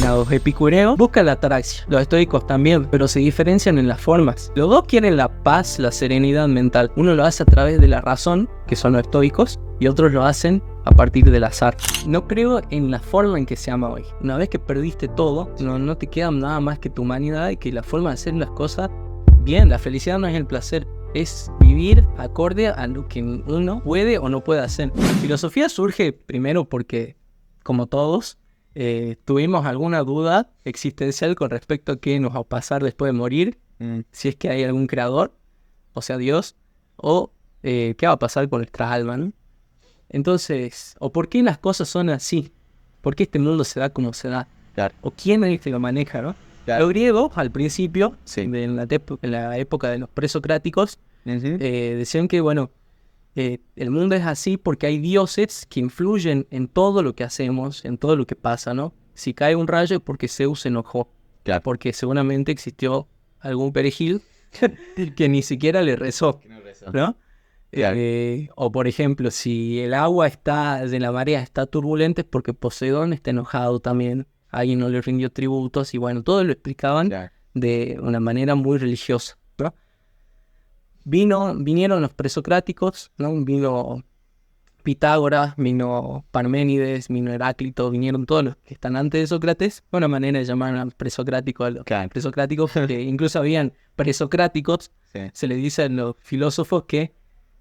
Los epicureos buscan la ataraxia, los estoicos también, pero se diferencian en las formas. Los dos quieren la paz, la serenidad mental. Uno lo hace a través de la razón, que son los estoicos, y otros lo hacen a partir del azar. No creo en la forma en que se ama hoy. Una vez que perdiste todo, no te queda nada más que tu humanidad y que la forma de hacer las cosas bien. La felicidad no es el placer, es vivir acorde a lo que uno puede o no puede hacer. La filosofía surge primero porque, como todos, tuvimos alguna duda existencial con respecto a qué nos va a pasar después de morir, si es que hay algún creador, o sea Dios, o qué va a pasar con nuestra alma, ¿no? Entonces, o por qué las cosas son así, por qué este mundo se da como se da, Claro. o quién es el que lo maneja, ¿no? Claro. Los griegos, al principio, Sí. en la época de los presocráticos, decían que, bueno, el mundo es así porque hay dioses que influyen en todo lo que hacemos, en todo lo que pasa, ¿no? Si cae un rayo es porque Zeus se enojó, Claro. porque seguramente existió algún perejil que ni siquiera le rezó, ¿no? Claro. O por ejemplo, si el agua de la marea está turbulenta es porque Poseidón está enojado también, alguien no le rindió tributos y bueno, todo lo explicaban Claro. de una manera muy religiosa, ¿no? Vinieron los presocráticos, ¿no? Vino Pitágoras, vino Parménides, vino Heráclito, vinieron todos los que están antes de Sócrates. Fue una manera de llamar a presocráticos a los Claro. presocráticos, porque incluso habían presocráticos, Sí. se le dice a los filósofos que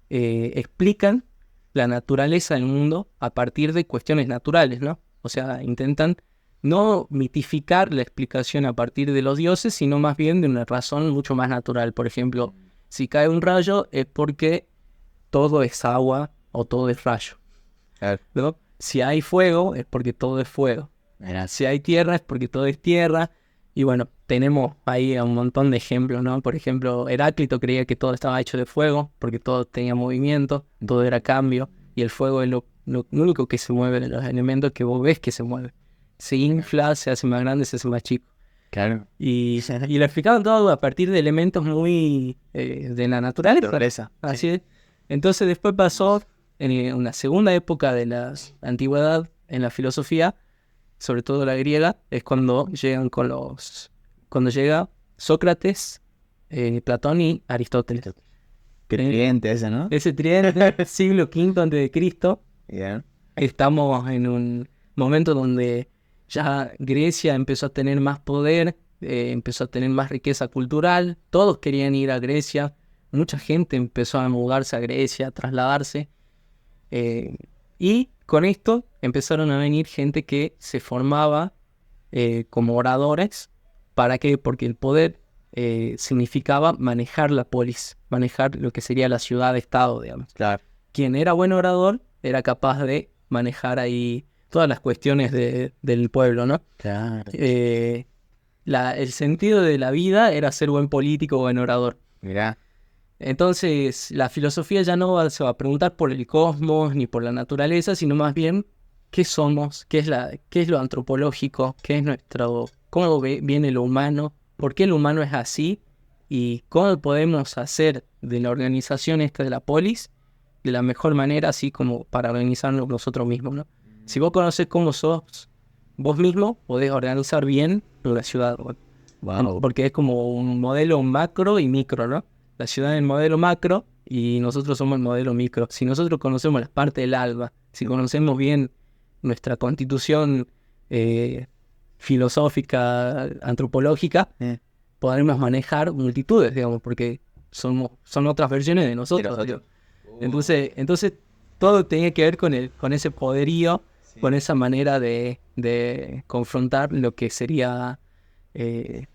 explican la naturaleza del mundo a partir de cuestiones naturales, ¿no? O sea, intentan no mitificar la explicación a partir de los dioses, sino más bien de una razón mucho más natural. Por ejemplo, si cae un rayo es porque todo es agua o todo es rayo, Claro. ¿no? Si hay fuego es porque todo es fuego. Mira. Si hay tierra es porque todo es tierra. Y bueno, tenemos ahí un montón de ejemplos, ¿no? Por ejemplo, Heráclito creía que todo estaba hecho de fuego porque todo tenía movimiento, todo era cambio. Y el fuego es lo único que se mueve de los elementos que vos ves que se mueve. Se infla, se hace más grande, se hace más chico. Claro. Y lo explicaban todo a partir de elementos muy de la naturaleza. Naturaleza. Así es. Entonces después pasó en una segunda época de la antigüedad en la filosofía, sobre todo la griega, es cuando llega Sócrates, Platón y Aristóteles. Qué tridente ese, ¿no? Ese tridente, siglo V antes de Cristo, Yeah. estamos en un momento donde ya Grecia empezó a tener más poder, empezó a tener más riqueza cultural, todos querían ir a Grecia, mucha gente empezó a mudarse a Grecia, a trasladarse, y con esto empezaron a venir gente que se formaba como oradores. ¿Para qué? Porque el poder significaba manejar la polis, manejar lo que sería la ciudad-estado, digamos. Claro. Quien era buen orador era capaz de manejar ahí todas las cuestiones del pueblo, ¿no? Claro. El sentido de la vida era ser buen político, buen orador. Mirá. Entonces, la filosofía ya no se va a preguntar por el cosmos ni por la naturaleza, sino más bien qué somos, qué es lo antropológico, qué es cómo viene lo humano, por qué el humano es así y cómo podemos hacer de la organización esta de la polis de la mejor manera, así como para organizarnos nosotros mismos, ¿no? Si vos conocés cómo sos vos mismo, podés organizar bien la ciudad, ¿no? Wow. Porque es como un modelo macro y micro, ¿no? La ciudad es el modelo macro y nosotros somos el modelo micro. Si nosotros conocemos las partes del alma, si conocemos bien nuestra constitución filosófica, antropológica, podremos manejar multitudes, digamos, porque son otras versiones de nosotros. Entonces todo tenía que ver con ese poderío, sí, con esa manera de confrontar lo que sería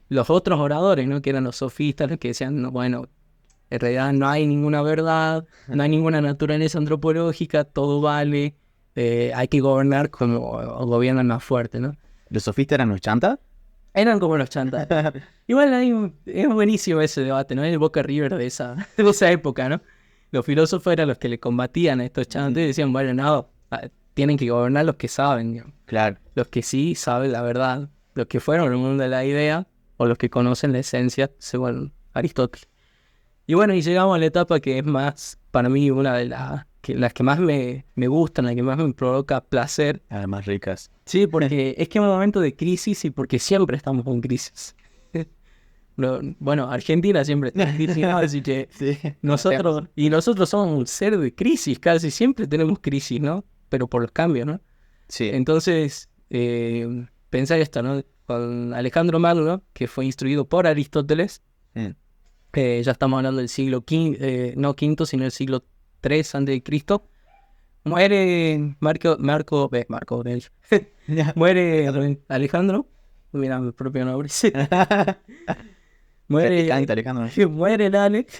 los otros oradores, ¿no? Que eran los sofistas, los que decían, no, bueno, en realidad no hay ninguna verdad, no hay ninguna naturaleza antropológica, todo vale, hay que gobernar como gobiernan más fuerte, ¿no? ¿Los sofistas eran los chantas? Eran como los chantas. Igual es buenísimo ese debate, ¿no? El Boca River de esa época, ¿no? Los filósofos eran los que le combatían a estos chantas y decían, bueno, no, tienen que gobernar los que saben, digamos. Claro. Los que sí saben la verdad, los que fueron al mundo de la idea o los que conocen la esencia, según Aristóteles. Y bueno, y llegamos a la etapa que es más, para mí, una de las las que más me gustan, las que más me provoca placer. Además ricas. Sí, porque es que es un momento de crisis y porque siempre estamos en crisis. Bueno, Argentina siempre está en crisis, ¿no? Así que Sí. nosotros somos un ser de crisis, casi siempre tenemos crisis, ¿no? Pero por los cambios, ¿no? Sí. Entonces, pensar esto, ¿no? Con Alejandro Magno, que fue instruido por Aristóteles, ya estamos hablando del siglo V, no quinto, sino el siglo III antes de Cristo. Muere Marco Aurelio. Muere Alejandro, mira mi propio nombre. Canta, Alejandro. Muere el Alex,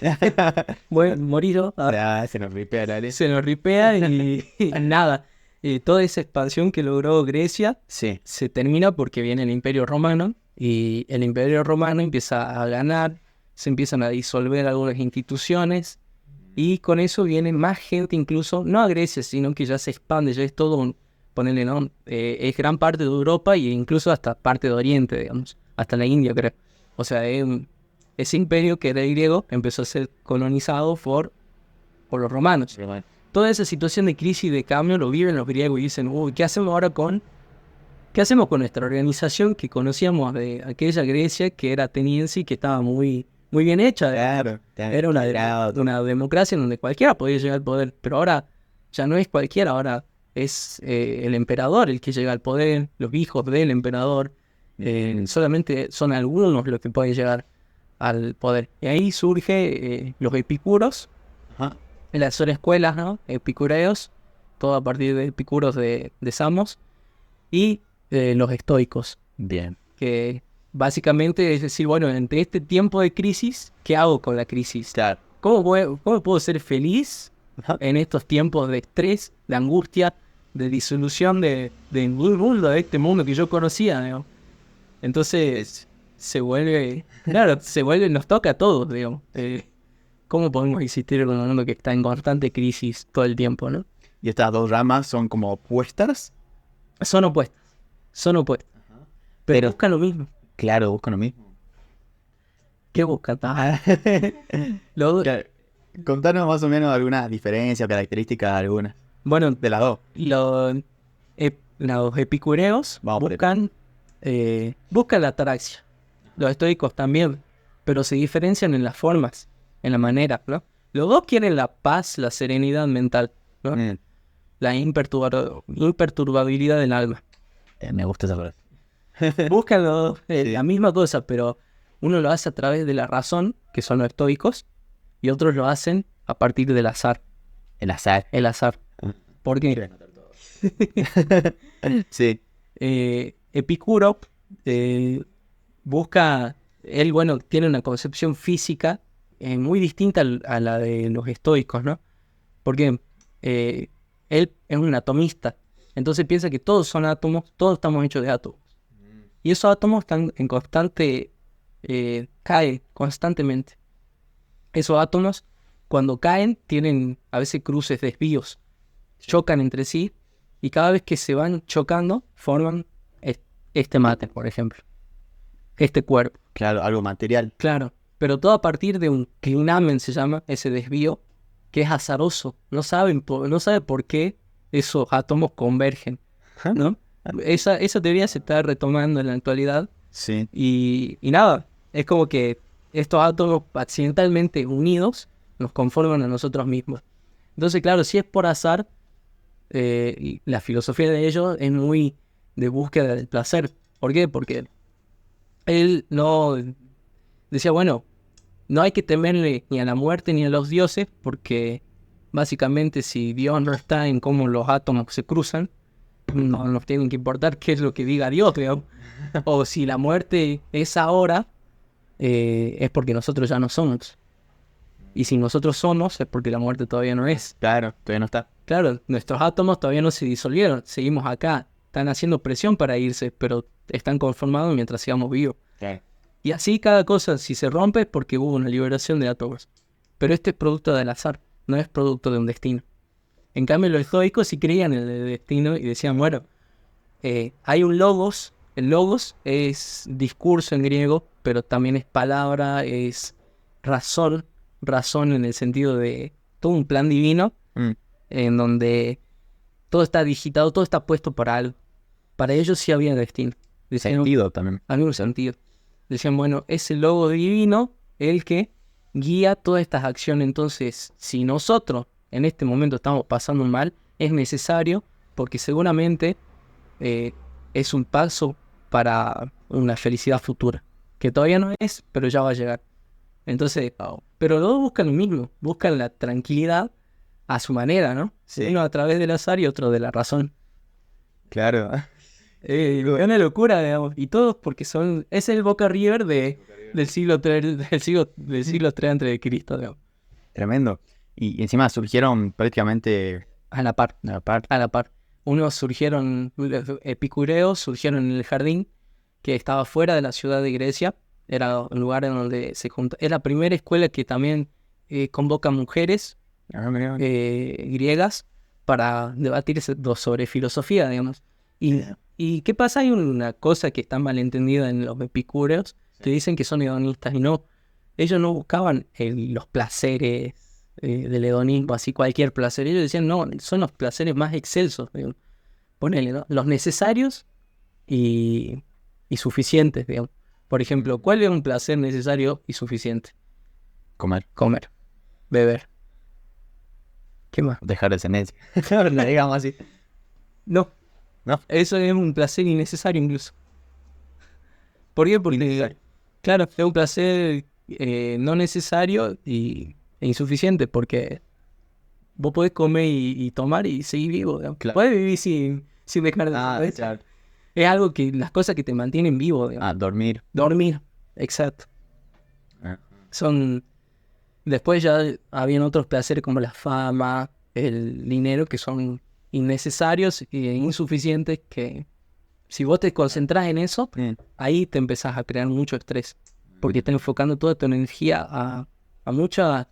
morí yo. Se nos ripea la Se nos ripea y nada. Toda esa expansión que logró Grecia Sí. se termina porque viene el Imperio Romano y el Imperio Romano empieza a ganar, se empiezan a disolver algunas instituciones y con eso viene más gente incluso, no a Grecia, sino que ya se expande, ya es todo ponele, ¿no? Es gran parte de Europa e incluso hasta parte de Oriente, digamos, hasta la India, creo. O sea, ese imperio que era el griego empezó a ser colonizado por los romanos. Toda esa situación de crisis y de cambio lo viven los griegos y dicen, uy, ¿qué hacemos ahora qué hacemos con nuestra organización que conocíamos de aquella Grecia que era ateniense y que estaba muy, muy bien hecha? Claro. Era una democracia en donde cualquiera podía llegar al poder, pero ahora ya no es cualquiera, ahora es el emperador el que llega al poder, los hijos del emperador, solamente son algunos los que pueden llegar al poder. Y ahí surge los epicuros, Ajá. las son escuelas, ¿no? Epicureos, todo a partir de Epicuros de Samos, y los estoicos, Bien. que básicamente es decir, bueno, entre este tiempo de crisis, ¿qué hago con la crisis? Claro. ¿Cómo puedo ser feliz Ajá. en estos tiempos de estrés, de angustia, de disolución del mundo, de este mundo que yo conocía, ¿no? Entonces nos toca a todos, digamos. ¿Cómo podemos existir en un mundo que está en constante crisis todo el tiempo, ¿no? Y estas dos ramas son como opuestas. Son opuestas. Pero buscan lo mismo. Claro, buscan lo mismo. ¿Qué buscan? Claro. Contanos más o menos algunas diferencias, características algunas Bueno, de las dos. los epicureos buscan la ataraxia. Los estoicos también, pero se diferencian en las formas, en la manera, ¿no? Los dos quieren la paz, la serenidad mental, ¿no? La imperturbabilidad del alma. Me gusta esa frase. Buscan Sí. la misma cosa, pero uno lo hace a través de la razón, que son los estoicos, y otros lo hacen a partir del azar. El azar. El azar. ¿Por qué? Sí. Epicuro busca, él, bueno, tiene una concepción física muy distinta a la de los estoicos, ¿no? Porque él es un atomista, entonces piensa que todos son átomos, todos estamos hechos de átomos. Y esos átomos están en constante, cae constantemente. Esos átomos, cuando caen, tienen a veces cruces, desvíos, chocan entre sí, y cada vez que se van chocando, forman este mate, por ejemplo. Este cuerpo. Claro, algo material. Claro, pero todo a partir de un clinamen se llama, ese desvío, que es azaroso. No sabe por qué esos átomos convergen, ¿no? Esa teoría se está retomando en la actualidad. Sí. Y nada, es como que estos átomos accidentalmente unidos nos conforman a nosotros mismos. Entonces, claro, si es por azar, y la filosofía de ellos es muy de búsqueda del placer. ¿Por qué? Porque él no decía, bueno, no hay que temerle ni a la muerte ni a los dioses, porque básicamente si Dios no está en cómo los átomos se cruzan, no nos tiene que importar qué es lo que diga Dios, digamos. O si la muerte es ahora, es porque nosotros ya no somos. Y si nosotros somos, es porque la muerte todavía no es. Claro, todavía no está. Claro, nuestros átomos todavía no se disolvieron, seguimos acá. Están haciendo presión para irse, pero están conformados mientras sigamos vivos. Claro. Y así cada cosa, si se rompe, es porque hubo una liberación de átomos. Pero este es producto del azar, no es producto de un destino. En cambio, los estoicos sí creían en el destino y decían, bueno, hay un logos. El logos es discurso en griego, pero también es palabra, es razón en el sentido de todo un plan divino. en donde todo está digitado, todo está puesto para algo. Para ellos sí había destino. Decían, Sentido también. había un sentido. Decían, bueno, es el logo divino el que guía todas estas acciones. Entonces, si nosotros en este momento estamos pasando mal, es necesario porque seguramente es un paso para una felicidad futura. Que todavía no es, pero ya va a llegar. Entonces, pero los dos buscan lo mismo. Buscan la tranquilidad a su manera, ¿no? Sí. Uno a través del azar y otro de la razón. Claro. Es una locura, digamos. Y todos porque es el Boca River del siglo III, del siglo III antes de Cristo, digamos. Tremendo. Y encima surgieron prácticamente A la par. a la par. A la par. Unos surgieron, los epicureos surgieron en el jardín que estaba fuera de la ciudad de Grecia. Era un lugar en donde se junta. Es la primera escuela que también convoca mujeres Mirá. griegas para debatir sobre filosofía, digamos. ¿Y qué pasa? Hay una cosa que está malentendida en los epicúreos, que dicen que son hedonistas y no. Ellos no buscaban los placeres del hedonismo, así cualquier placer. Ellos decían, no, son los placeres más excelsos. Digamos. Ponele, ¿no? Los necesarios y suficientes, digamos. Por ejemplo, ¿cuál es un placer necesario y suficiente? Comer. Comer, beber. ¿Qué más? Dejar descendencia. No, digamos así. No. No. Eso es un placer innecesario incluso. ¿Por qué? Porque, Innecesario. claro, es un placer no necesario e insuficiente, porque vos podés comer y tomar y seguir vivo. Digamos. Claro. Podés vivir sin dejar de comer. Claro. Es algo que, las cosas que te mantienen vivo, digamos. Dormir. Dormir, exacto. Ah. Después ya habían otros placeres como la fama, el dinero, que son innecesarios e insuficientes, que si vos te concentrás en eso, ahí te empezás a crear mucho estrés, porque estás enfocando toda tu energía a muchas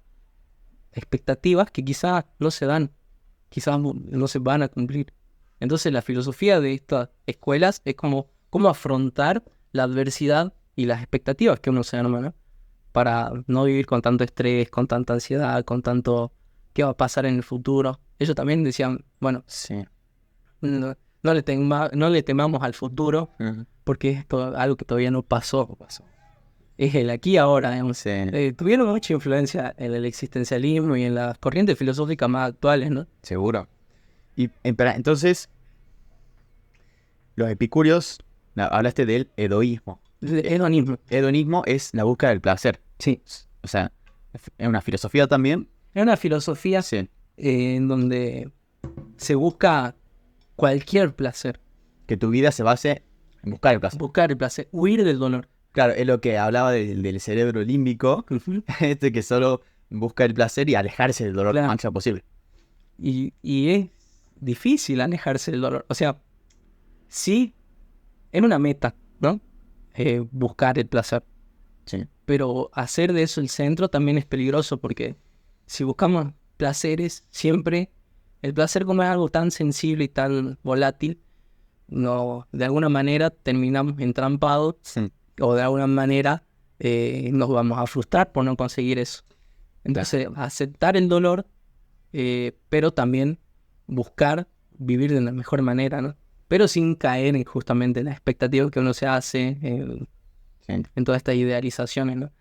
expectativas que quizás no se dan, quizás no se van a cumplir. Entonces la filosofía de estas escuelas es como cómo afrontar la adversidad y las expectativas que uno se arma, ¿no? Para no vivir con tanto estrés, con tanta ansiedad, con tanto qué va a pasar en el futuro. Ellos también decían, bueno, Sí. no le temamos al futuro, porque es algo que todavía no pasó. Es el aquí y ahora, digamos. Sí. Tuvieron mucha influencia en el existencialismo y en las corrientes filosóficas más actuales, ¿no? Seguro. Y espera, entonces, los epicúreos, hablaste del hedoísmo. Hedonismo. Hedonismo es la búsqueda del placer. Sí. O sea, es una filosofía también. Es una filosofía Sí. en donde se busca cualquier placer. Que tu vida se base en buscar el placer. Buscar el placer, huir del dolor. Claro, es lo que hablaba del cerebro límbico, que solo busca el placer y alejarse del dolor Claro. lo máximo posible. Y es difícil alejarse del dolor. O sea, sí, es una meta, ¿no? Buscar el placer. Sí. Pero hacer de eso el centro también es peligroso, porque si buscamos placeres, siempre el placer, como es algo tan sensible y tan volátil, no, de alguna manera terminamos entrampados o de alguna manera nos vamos a frustrar por no conseguir eso. Entonces, aceptar el dolor, pero también buscar vivir de la mejor manera, ¿no? Pero sin caer en justamente la expectativa que uno se hace en todas estas idealizaciones, ¿no?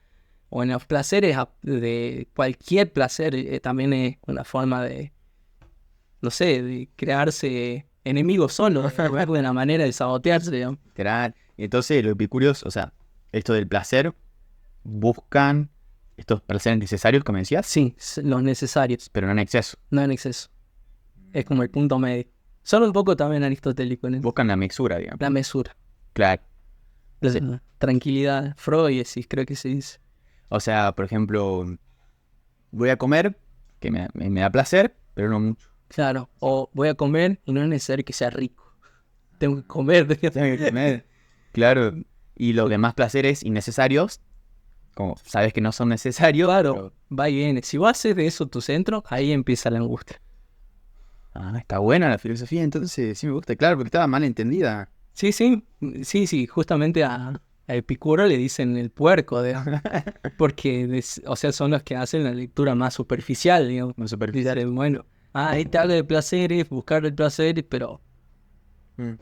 O en los placeres, de cualquier placer, también es una forma de, no sé, de crearse enemigos solos, de una manera de sabotearse, digamos. Literal. Y entonces los epicúreos, o sea, esto del placer, buscan estos placeres necesarios, como decías, Sí, los necesarios, pero no en exceso. no en exceso. Es como el punto medio. Solo un poco también aristotélico en eso. Buscan la mesura, digamos. La mesura. Claro. La tranquilidad. Freud, creo que se dice. O sea, por ejemplo, voy a comer, que me da placer, pero no mucho. Claro. O voy a comer y no es necesario que sea rico. Tengo que comer. Tengo que comer. Claro. Y los demás placeres innecesarios, como sabes que no son necesarios. Claro, pero- va y viene. Si vos haces de eso tu centro, ahí empieza la angustia. está buena la filosofía, entonces sí me gusta. Claro, porque estaba mal entendida. Sí, justamente a Epicuro le dicen el puerco, digamos, porque o sea, son los que hacen la lectura más superficial, digamos. No superficial. Dicen, bueno, ahí te habla de placeres, buscar el placer, pero Mm.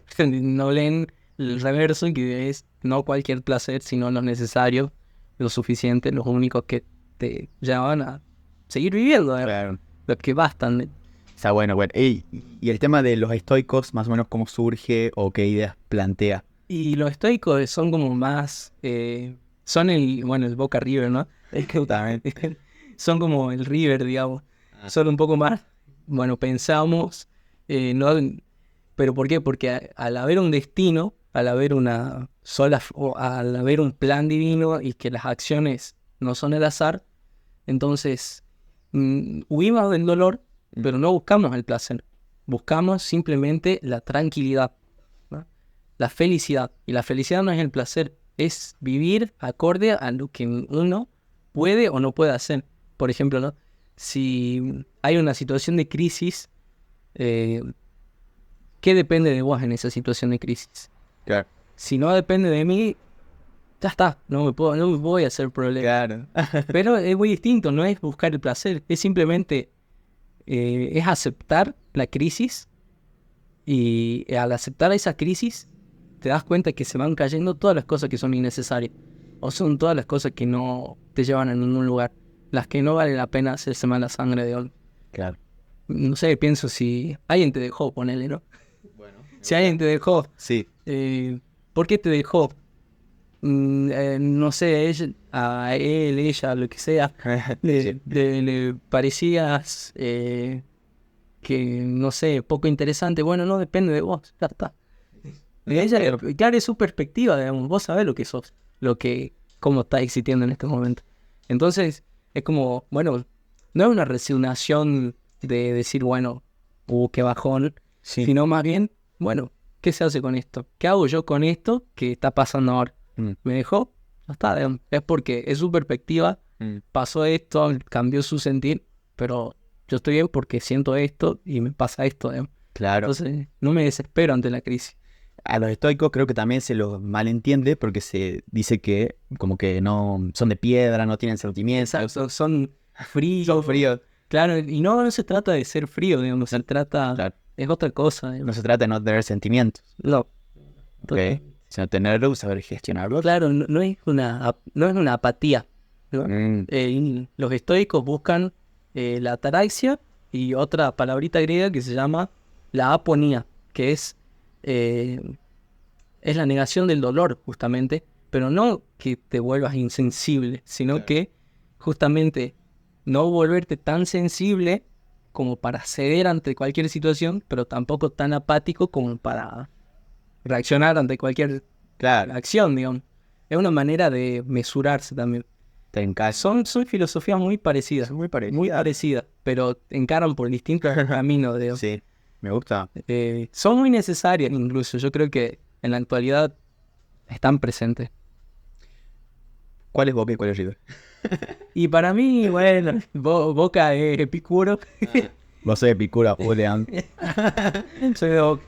no leen el reverso, que es no cualquier placer, sino lo necesario, lo suficiente, los únicos que te llevan a seguir viviendo, Claro. los que bastan. Está bueno, bueno. Y el tema de los estoicos, más o menos cómo surge o qué ideas plantea. Y los estoicos son como más, son el Boca River, ¿no? Es que Justamente. son como el River, digamos. Ah. Son un poco más, pensamos, no, pero ¿por qué? Porque al haber un destino, al haber una sola, o al haber un plan divino y que las acciones no son el azar, entonces huimos del dolor, pero no buscamos el placer. Buscamos simplemente la tranquilidad, ¿no? La felicidad. Y la felicidad no es el placer, es vivir acorde a lo que uno puede o no puede hacer. Por ejemplo, ¿no? Si hay una situación de crisis, eh, ¿qué depende de vos en esa situación de crisis? Claro. Si no depende de mí, ya está, no me voy a hacer problema. Claro. Pero es muy distinto, no es buscar el placer, es simplemente es aceptar la crisis y al aceptar esa crisis te das cuenta que se van cayendo todas las cosas que son innecesarias o son todas las cosas que no te llevan a ningún lugar, las que no vale la pena hacerse mala sangre de hoy. Claro. No sé, pienso si alguien te dejó, ponele, ¿no? Bueno. Si alguien te dejó, Sí. ¿por qué te dejó? No sé, a él, ella, lo que sea, Sí. le parecías que, no sé, poco interesante. Bueno, no depende de vos, ya está. Ella, claro, es su perspectiva, digamos, vos sabés lo que sos, cómo estás existiendo en este momento. Entonces, es como, bueno, no es una resignación de decir, bueno, qué bajón, Sí. sino más bien, bueno, ¿qué se hace con esto? ¿Qué hago yo con esto que está pasando ahora? Mm. ¿Me dejó? Ya está, digamos. Es porque es su perspectiva, Mm. pasó esto, cambió su sentir, pero yo estoy bien porque siento esto y me pasa esto, digamos. Claro. Entonces, no me desespero ante la crisis. A los estoicos creo que también se los malentiende porque se dice que como que no son de piedra, no tienen sentimientos. Exacto, son fríos. Son fríos. Claro, y no se trata de ser frío, digamos, se trata, Claro. es otra cosa, digamos. No se trata de no tener sentimientos, No. ¿ok? Sino tenerlos, saber gestionarlos. Claro, no es una apatía, ¿no? Mm. Los estoicos buscan la ataraxia y otra palabrita griega que se llama la aponía, que eh, es la negación del dolor, justamente, pero no que te vuelvas insensible, sino Claro. que justamente no volverte tan sensible como para ceder ante cualquier situación, pero tampoco tan apático como para reaccionar ante cualquier Claro. acción, digamos. Es una manera de mesurarse también. Te encaja. Son filosofías muy parecidas, Muy parecidas. muy parecidas, pero encaran por distintos caminos, digamos. Sí, me gusta. Son muy necesarias incluso, yo creo que en la actualidad están presentes. ¿Cuál es Boca y cuál es River? Y para mí, bueno, Boca es Epicuro, Vos sos Epicuro, Julián. soy de Boca.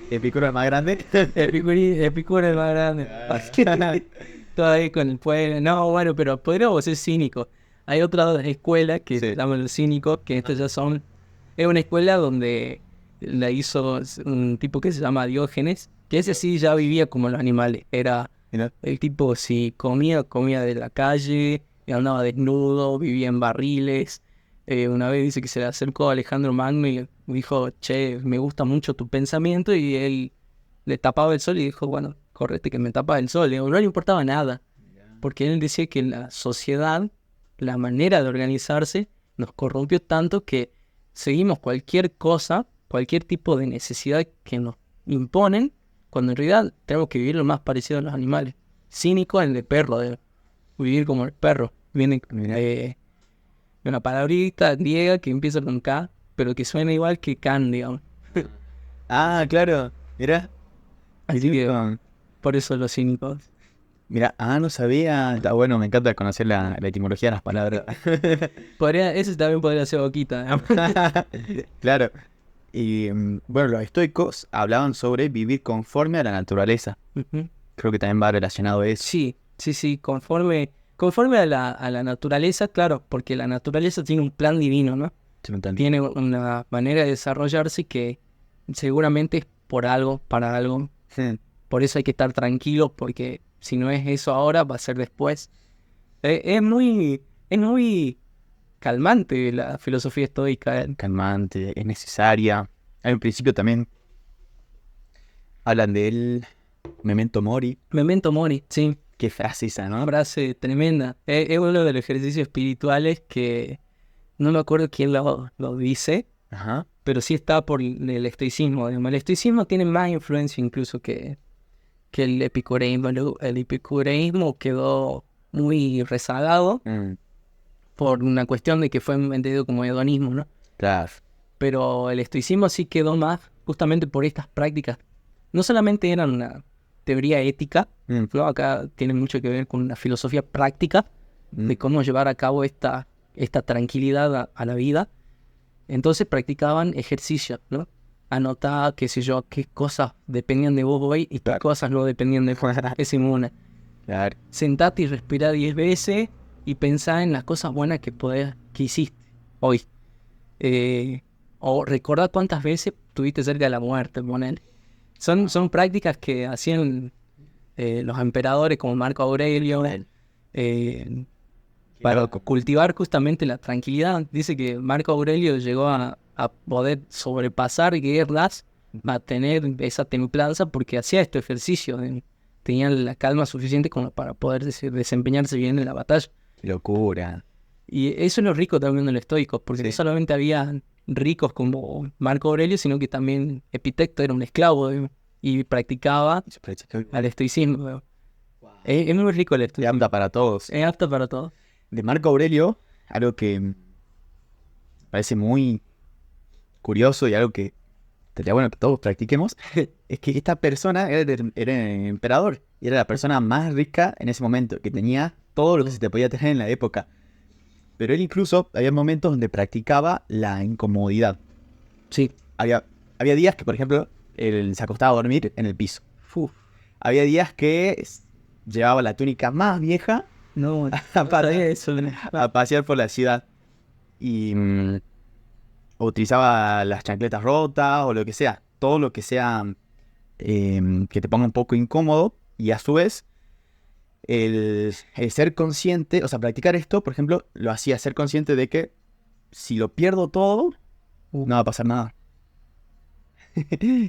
Epicuro es más grande. Epicuro es más grande. Todo ahí con el pueblo. No, bueno, pero podríamos ser cínicos. Hay otras escuelas que Sí. se llaman los cínicos, que estas ya son... Es una escuela donde la hizo un tipo que se llama Diógenes, que ese sí ya vivía como los animales. Era Mira. el tipo, si comía de la calle, andaba desnudo, vivía en barriles. Una vez dice que se le acercó a Alejandro Magno y dijo, che, me gusta mucho tu pensamiento, y él le tapaba el sol y dijo, bueno, correte que me tapa el sol. Y no le importaba nada, porque él decía que la sociedad, la manera de organizarse, nos corrompió tanto que seguimos cualquier cosa, cualquier tipo de necesidad que nos imponen, cuando en realidad tenemos que vivir lo más parecido a los animales. Cínico el de perro, de vivir como el perro. Viene Mira. de una palabrita griega que empieza con K, pero que suena igual que Can, digamos. Ah, claro. Mira. Así que por eso los cínicos. Mira, no sabía. Está bueno, me encanta conocer la etimología de las palabras. Ese también podría ser Boquita, digamos. Claro. Y bueno, los estoicos hablaban sobre vivir conforme a la naturaleza. Ujú. Creo que también va relacionado a eso. Sí, conforme a la naturaleza, claro, porque la naturaleza tiene un plan divino, ¿no? tiene una manera de desarrollarse que seguramente es por algo, para algo. Sí. Por eso hay que estar tranquilos, porque si no es eso ahora, va a ser después. Es muy calmante la filosofía estoica. Calmante, es necesaria. Hay un principio también, hablan del memento mori. Memento mori, sí. Qué frase esa, Una ¿no? frase tremenda. Es uno de los ejercicios espirituales que no me acuerdo quién lo dice, Ajá. pero sí está por el estoicismo. Digamos. El estoicismo tiene más influencia incluso que el epicureísmo. El epicureísmo quedó muy rezagado por una cuestión de que fue entendido como hedonismo, ¿no? Claro. Pero el estoicismo sí quedó más justamente por estas prácticas. No solamente eran una teoría ética, ¿no? Acá tiene mucho que ver con una filosofía práctica de cómo llevar a cabo esta tranquilidad a la vida. Entonces practicaban ejercicios, ¿no? Anotaba, qué sé yo, qué cosas dependían de vos hoy y qué cosas no dependían de vos. Esa inmune. Claro. Sentate y respira 10 veces y pensá en las cosas buenas que hiciste hoy. O recordá cuántas veces estuviste cerca de la muerte, poner. Son prácticas que hacían los emperadores como Marco Aurelio para cultivar justamente la tranquilidad. Dice que Marco Aurelio llegó a poder sobrepasar guerras, a tener esa templanza porque hacía este ejercicio. Tenía la calma suficiente como para poder desempeñarse bien en la batalla. Qué locura. Y eso es lo rico también del estoico, porque Sí. no solamente había ricos como Marco Aurelio, sino que también Epicteto era un esclavo y practicaba al estoicismo. Es muy rico el Se estoicismo. apta para todos. Es apto para todo. De Marco Aurelio, algo que me parece muy curioso y algo que sería bueno que todos practiquemos, es que esta persona era emperador y era la persona más rica en ese momento, que tenía todo lo que se te podía tener en la época. Pero él incluso, había momentos donde practicaba la incomodidad. Sí. Había días que, por ejemplo, él se acostaba a dormir en el piso. Había días que llevaba la túnica más vieja No, a pasear por la ciudad. Y o utilizaba las chancletas rotas o lo que sea. Todo lo que sea que te ponga un poco incómodo. Y a su vez, el ser consciente, o sea, practicar esto, por ejemplo, lo hacía ser consciente de que si lo pierdo todo, no va a pasar nada.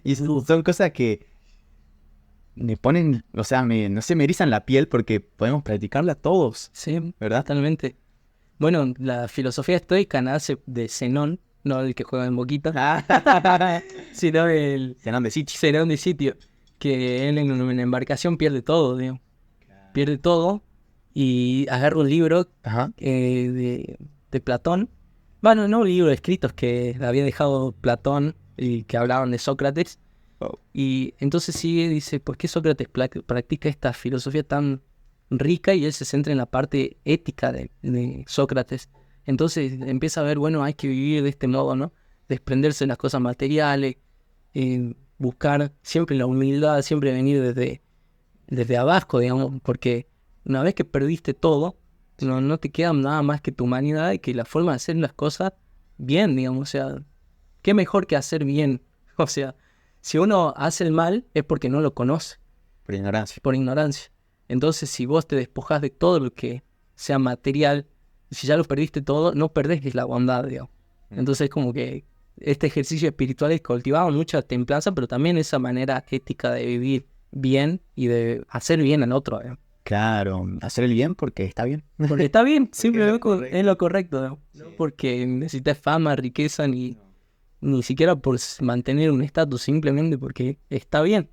Y son cosas que me ponen, o sea, no sé, me erizan la piel porque podemos practicarla todos, Sí, ¿verdad? totalmente. Bueno, la filosofía estoica nace de Zenón, no el que juega en Boquita, sino el Zenón de Sitio. Zenón de Sitio, que él en una embarcación pierde todo, digo. Pierde todo y agarra un libro Ajá. de Platón. Bueno, no un libro de escritos que había dejado Platón y que hablaban de Sócrates. Oh. Y entonces sigue, dice, ¿por qué Sócrates practica esta filosofía tan rica? Y él se centra en la parte ética de Sócrates. Entonces empieza a ver, bueno, hay que vivir de este modo, ¿no? Desprenderse de las cosas materiales, buscar siempre la humildad, siempre venir desde abajo, digamos, porque una vez que perdiste todo, no te queda nada más que tu humanidad y que la forma de hacer las cosas bien, digamos, o sea, qué mejor que hacer bien, o sea, si uno hace el mal es porque no lo conoce, Por ignorancia. por ignorancia. Entonces, si vos te despojás de todo lo que sea material, si ya lo perdiste todo, no perdés la bondad, digamos. Entonces, como que este ejercicio espiritual cultivaba mucha templanza, pero también esa manera ética de vivir bien y de hacer bien al otro, digamos. Claro, hacer el bien porque está bien. Porque está bien, simplemente correcto. es lo correcto, digamos. No porque necesitas fama, riqueza, ni siquiera por mantener un estatus, simplemente porque está bien.